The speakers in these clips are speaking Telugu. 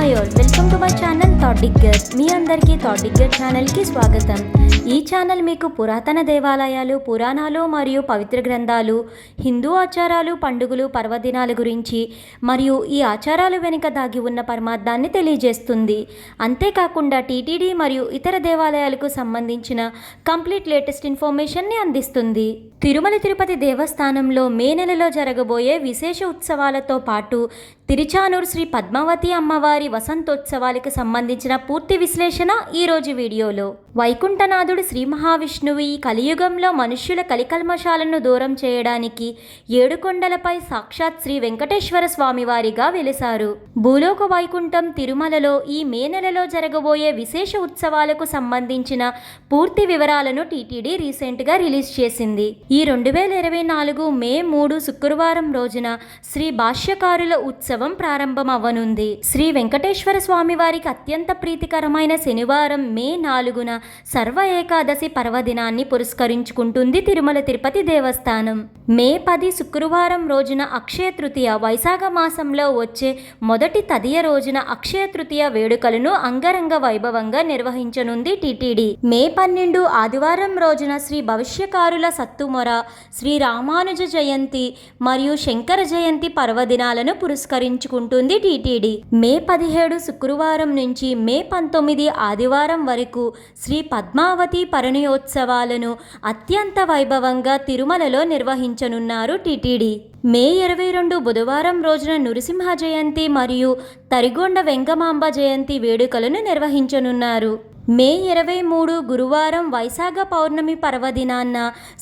Hi all, welcome to my channel Thought Digger. మీ అందరికీ థాట్ డిగ్గర్ ఛానల్కి స్వాగతం. ఈ ఛానల్ మీకు పురాతన దేవాలయాలు, పురాణాలు మరియు పవిత్ర గ్రంథాలు, హిందూ ఆచారాలు, పండుగలు, పర్వదినాల గురించి మరియు ఈ ఆచారాలు వెనుక దాగి ఉన్న పరమార్థాన్ని తెలియజేస్తుంది. అంతేకాకుండా టీటీడీ మరియు ఇతర దేవాలయాలకు సంబంధించిన కంప్లీట్ లేటెస్ట్ ఇన్ఫర్మేషన్ని అందిస్తుంది. తిరుమల తిరుపతి దేవస్థానంలో మే నెలలో జరగబోయే విశేష ఉత్సవాలతో పాటు తిరుచానూరు శ్రీ పద్మావతి అమ్మవారి వసంతోత్సవాలకు సంబంధించిన పూర్తి విశ్లేషణ ఈరోజు వీడియోలో. వైకుంఠనాథుడు శ్రీ మహావిష్ణువు ఈ కలియుగంలో మనుష్యుల కలికల్మషాలను దూరం చేయడానికి ఏడుకొండలపై సాక్షాత్ శ్రీ వెంకటేశ్వర స్వామివారిగా వెలిశారు. భూలోక వైకుంఠం తిరుమలలో ఈ మే నెలలో జరగబోయే విశేష ఉత్సవాలకు సంబంధించిన పూర్తి వివరాలను టీటీడీ రీసెంట్గా రిలీజ్ చేసింది. ఈ 2024 మే 3 శుక్రవారం రోజున శ్రీ భాష్యకారుల ఉత్సవం ప్రారంభమవ్వనుంది. శ్రీ వెంకటేశ్వర స్వామి వారికి అత్యంత ప్రీతికరమైన శనివారం మే 4న సర్వ ఏకాదశి పర్వదినాన్ని పురస్కరించుకుంటుంది తిరుమల తిరుపతి దేవస్థానం. మే 10 శుక్రవారం రోజున అక్షయ తృతీయ, వైశాఖ మాసంలో వచ్చే మొదటి తదియ రోజున అక్షయ తృతీయ వేడుకలను అంగరంగ వైభవంగా నిర్వహించనుంది టీటీడీ. మే 12 ఆదివారం రోజున శ్రీ భవిష్యకారుల సత్తుమొర, శ్రీ రామానుజ జయంతి మరియు శంకర జయంతి పర్వదినాలను పురస్కరించుకుంటుంది టీటీడీ. మే 17 శుక్రవారం నుంచి మే 19 ఆదివారం వరకు శ్రీ పద్మావతి పరిణయోత్సవాలను అత్యంత వైభవంగా తిరుమలలో నిర్వహించనున్నారు టీటీడీ. మే 22 బుధవారం రోజున నృసింహ జయంతి మరియు తరిగొండ వెంగమాంబ జయంతి వేడుకలను నిర్వహించనున్నారు. మే 23 గురువారం వైశాఖ పౌర్ణమి పర్వదినాన్న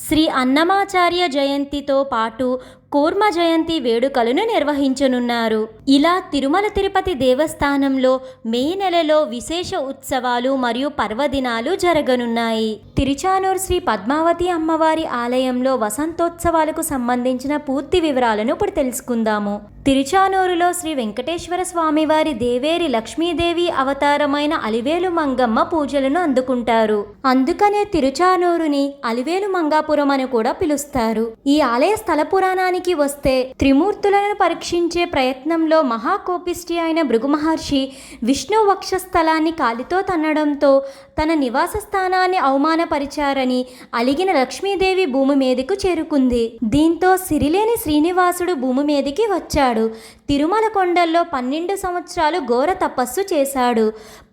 శ్రీ అన్నమాచార్య జయంతితో పాటు కూర్మ జయంతి వేడుకలను నిర్వహించనున్నారు. ఇలా తిరుమల తిరుపతి దేవస్థానంలో మే నెలలో విశేష ఉత్సవాలు మరియు పర్వదినాలు జరగనున్నాయి. తిరుచానూరు శ్రీ పద్మావతి అమ్మవారి ఆలయంలో వసంతోత్సవాలకు సంబంధించిన పూర్తి వివరాలను ఇప్పుడు తెలుసుకుందాము. తిరుచానూరులో శ్రీ వెంకటేశ్వర స్వామివారి దేవేరి లక్ష్మీదేవి అవతారమైన అలివేలు మంగమ్మ పూజలను అందుకుంటారు. అందుకనే తిరుచానూరుని అలివేలు మంగాపురం అని కూడా పిలుస్తారు. ఈ ఆలయ స్థల పురాణానికి వస్తే, త్రిమూర్తులను పరీక్షించే ప్రయత్నంలో మహాకోపిష్టి అయిన భృగు మహర్షి విష్ణు వక్షస్థలాన్ని కాలితో తన్నడంతో తన నివాస స్థానాన్ని అవమానపరిచారని అలిగిన లక్ష్మీదేవి భూమి మీదకు చేరుకుంది. దీంతో సిరిలేని శ్రీనివాసుడు భూమి మీదకి వచ్చాడు. తిరుమల కొండల్లో 12 సంవత్సరాలు ఘోర తపస్సు చేశాడు.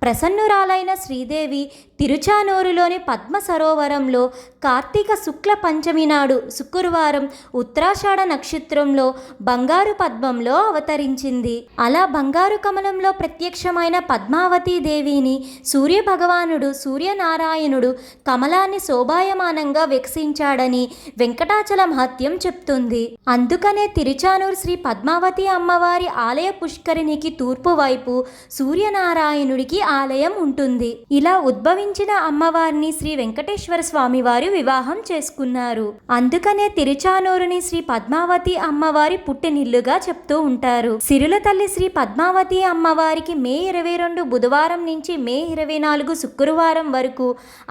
ప్రసన్నురాలైన శ్రీదేవి తిరుచానూరులోని పద్మ సరోవరంలో కార్తీక శుక్ల పంచమి నాడు శుక్రవారం ఉత్తరాషాఢ నక్షత్రంలో బంగారు పద్మంలో అవతరించింది. అలా బంగారు కమలంలో ప్రత్యక్షమైన పద్మావతీ దేవిని సూర్య భగవానుడు సూర్యనారాయణుడు కమలాన్ని శోభాయమానంగా వికసించాడని వెంకటాచల మహత్యం చెప్తుంది. అందుకనే తిరుచానూరు శ్రీ పద్మావతి అమ్మవారి ఆలయ పుష్కరిణికి తూర్పు వైపు సూర్యనారాయణుడికి ఆలయం ఉంటుంది. ఇలా ఉద్భవించిన అమ్మవారిని శ్రీ వెంకటేశ్వర స్వామి వారు వివాహం చేసుకున్నారు. అందుకనే తిరుచానూరుని శ్రీ పద్మావతి అమ్మవారి పుట్టినిల్లుగా చెప్తూ ఉంటారు. సిరుల తల్లి శ్రీ పద్మావతి అమ్మవారికి మే 22 బుధవారం నుంచి మే 24 శుక్రవారం వరకు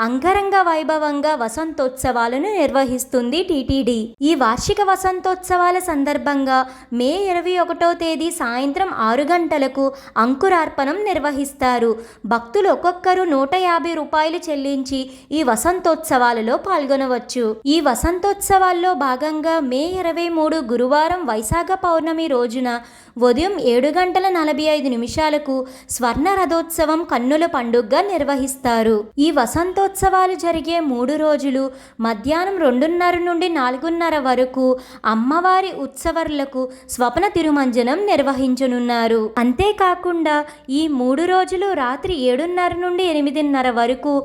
అంగరంగ వైభవంగా వసంతోత్సవాలను నిర్వహిస్తుంది టీటీడీ. ఈ వార్షిక వసంతోత్సవాల సందర్భంగా మే 21వ తేదీ సాయంత్రం 6 గంటలకు అంకురార్పణం నిర్వహిస్తారు. భక్తులు ఒక్కొక్కరు 150 రూపాయలు చెల్లించి ఈ వసంతోత్సవాలలో పాల్గొనవచ్చు. ఈ వసంతోత్సవాల్లో భాగంగా మే 23 గురువారం వైశాఖ పౌర్ణమి రోజున ఉదయం 7:45 స్వర్ణ రథోత్సవం కన్నుల పండుగగా నిర్వహిస్తారు. ఈ వసంతోత్సవాలు జరిగే 3 రోజులు మధ్యాహ్నం 2:30 నుండి 4:30 వరకు అమ్మవారి ఉత్సవర్లకు స్వప్న తిరుమంజనం నిర్వహించనున్నారు. అంతేకాకుండా ఈ 3 రోజులు రాత్రి 7:30 నుండి 8:30 వరకు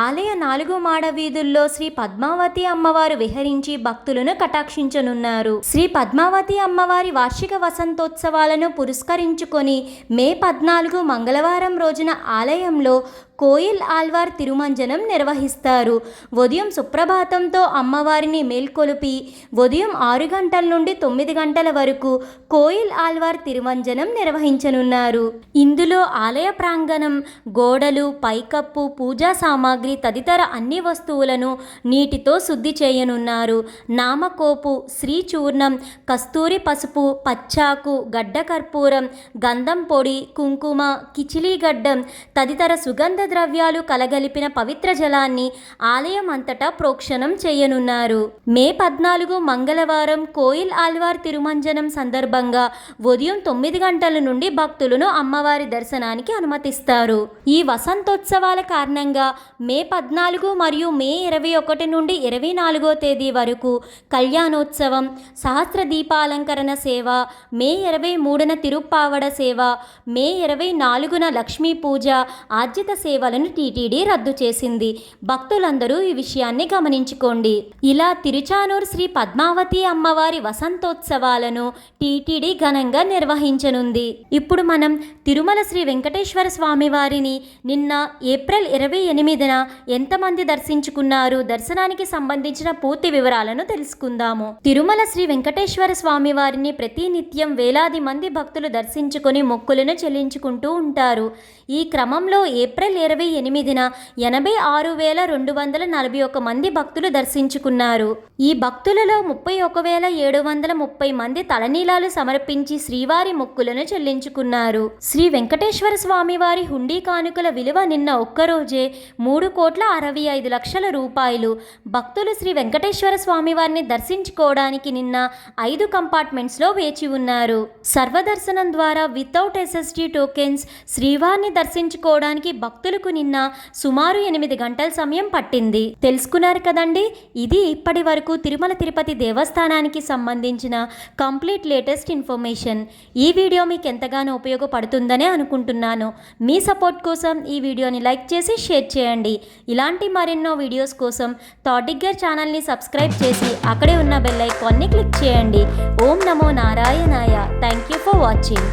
ఆలయ 4 మాడ వీధుల్లో శ్రీ పద్మావతి అమ్మవారు విహరించి భక్తులను కటాక్షించనున్నారు. శ్రీ పద్మావతి అమ్మవారి వార్షిక వసంతోత్సవాలను పురస్కరించుకొని మే 14 మంగళవారం రోజున ఆలయంలో కోయిల్ ఆల్వార్ తిరుమంజనం నిర్వహిస్తారు. ఉదయం సుప్రభాతంతో అమ్మవారిని మేల్కొలిపి ఉదయం 6 గంటల నుండి 9 గంటల వరకు కోయిల్ ఆల్వార్ తిరుమంజనం నిర్వహించనున్నారు. ఇందులో ఆలయ ప్రాంగణం, గోడలు, పైకప్పు, పూజా సామాగ్రి తదితర అన్ని వస్తువులను నీటితో శుద్ధి చేయనున్నారు. నామకోపు, శ్రీచూర్ణం, కస్తూరి పసుపు, పచ్చాకు, గడ్డ కర్పూరం, గంధం పొడి, కుంకుమ, కిచిలీగడ్డం తదితర సుగంధ ద్రవ్యాలు కలగలిపిన పవిత్ర జలాన్ని ఆలయం అంతటా ప్రోక్షణం చేయనున్నారు. మే 14 మంగళవారం కోయిల్ ఆల్వార్ తిరుమంజనం సందర్భంగా ఉదయం 9 గంటల నుండి భక్తులను అమ్మవారి దర్శనానికి అనుమతిస్తారు. ఈ వసంతోత్సవాల కారణంగా మే 14 మరియు మే 21 నుండి 24వ తేదీ వరకు కళ్యాణోత్సవం, సహస్ర దీపాలంకరణ సేవ, మే 23న తిరుప్పావడ సేవ, మే 24న లక్ష్మీ పూజ, ఆర్జిత సేవలను టీటీడీ రద్దు చేసింది. భక్తులందరూ ఈ విషయాన్ని గమనించుకోండి. ఇలా తిరుచానూర్ శ్రీ పద్మావతి అమ్మవారి వసంతోత్సవాలను టీటీడీ ఘనంగా నిర్వహించనుంది. ఇప్పుడు మనం తిరుమల శ్రీ వెంకటేశ్వర స్వామి వారిని నిన్న ఏప్రిల్ 28న ఎంతమంది దర్శించుకున్నారు, దర్శనానికి సంబంధించిన పూర్తి వివరాలను తెలుసుకుందాము. తిరుమల శ్రీ వెంకటేశ్వర స్వామి వారిని ప్రతినిత్యం వేలాది మంది భక్తులు దర్శించుకొని మొక్కులను చెల్లించుకుంటూ ఉంటారు. ఈ క్రమంలో ఏప్రిల్ 28న 86,241 మంది భక్తులు దర్శించుకున్నారు. ఈ భక్తులలో 31,730 మంది తలనీలాలు సమర్పించి శ్రీవారి మొక్కులను చెల్లించుకున్నారు. శ్రీ వెంకటేశ్వర స్వామి వారి హుండీ కానుకల విలువ నిన్న ఒక్కరోజే 3,65,00,000 రూపాయలు. భక్తులు శ్రీ వెంకటేశ్వర స్వామి వారిని దర్శించుకోవడానికి నిన్న 5 కంపార్ట్మెంట్స్లో వేచి ఉన్నారు. సర్వదర్శనం ద్వారా వితౌట్ ఎస్ఎస్టీ టోకెన్స్ శ్రీవారిని దర్శించుకోవడానికి భక్తులకు నిన్న సుమారు 8 గంటల సమయం పట్టింది. తెలుసుకున్నారు కదండి. ఇది ఇప్పటి వరకు తిరుమల తిరుపతి దేవస్థానానికి సంబంధించిన కంప్లీట్ లేటెస్ట్ ఇన్ఫర్మేషన్. ఈ వీడియో మీకు ఎంతగానో ఉపయోగపడుతుందనే అనుకుంటున్నాను. మీ సపోర్ట్ కోసం ఈ వీడియోని లైక్ చేసి షేర్ చేయండి. ఇలాంటి మరెన్నో వీడియోస్ కోసం థాట్దిగ్గర్ ఛానల్ని సబ్స్క్రైబ్ చేసి అక్కడే ఉన్న బెల్ ఐకాన్ని క్లిక్ చేయండి. ఓం నమో నారాయణాయ. Thank you for watching.